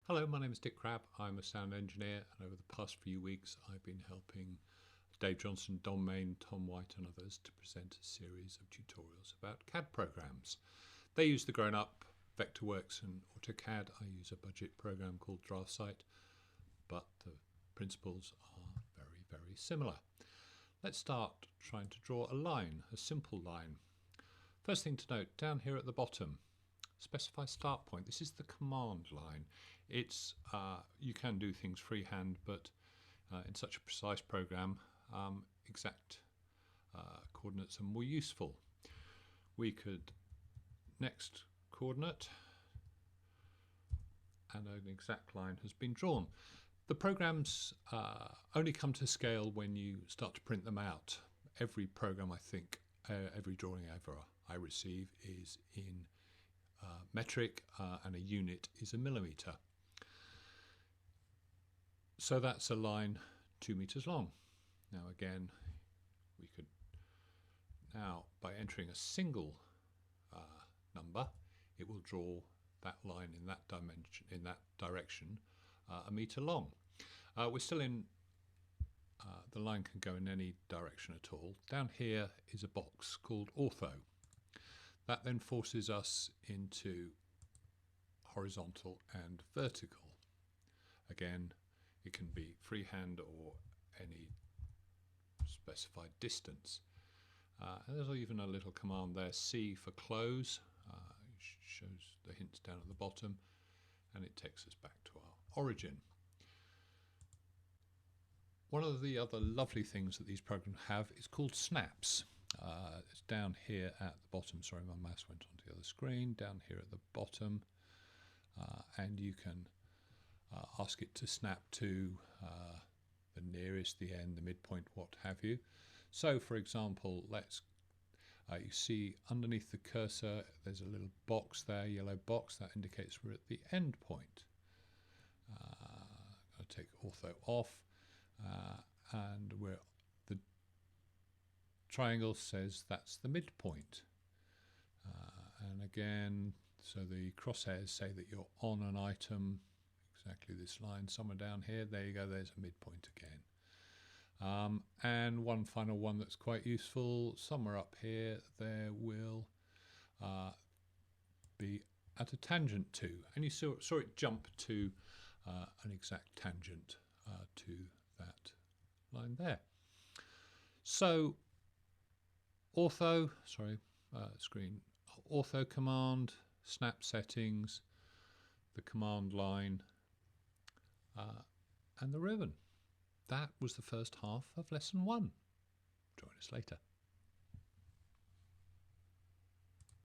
Hello, my name is Dick Crabb. I'm a sound engineer, and over the past few weeks I've been helping Dave Johnson, Don Main, Tom White and others to present a series of tutorials about CAD programs. They use the grown-up Vectorworks and AutoCAD. I use a budget program called DraftSight, but the principles are very, very similar. Let's start trying to draw a line, a simple line. First thing to note, down here at the bottom, specify start point. This is the command line. It's you can do things freehand, but in such a precise program, exact coordinates are more useful. We could next coordinate, and an exact line has been drawn. The programs only come to scale when you start to print them out. Every program, I think, every drawing ever I receive is in metric, and a unit is a millimetre. So that's a line 2 meters long. Now again, we could now, by entering a single number, it will draw that line in that dimension, in that direction, a metre long. We're still in, the line can go in any direction at all. Down here is a box called Ortho. That then forces us into horizontal and vertical. Again, it can be freehand or any specified distance. There's even a little command there, C for close, shows the hints down at the bottom, and it takes us back to our origin. One of the other lovely things that these programs have is called snaps. It's down here at the bottom. Sorry, my mouse went onto the other screen. Down here at the bottom, and you can ask it to snap to the nearest, the end, the midpoint, what have you. So, for example, let's you see underneath the cursor there's a little box there, yellow box, that indicates we're at the end point. I'll take Ortho off, and the triangle says that's the midpoint. And again, so the crosshairs say that you're on an item, exactly this line, somewhere down here. There you go, there's a midpoint again. And one final one that's quite useful, somewhere up here there will be at a tangent to, and you saw it jump to an exact tangent to that line there. So Ortho, Ortho command, snap settings, the command line, and the ribbon. That was the first half of lesson 1. Join us later.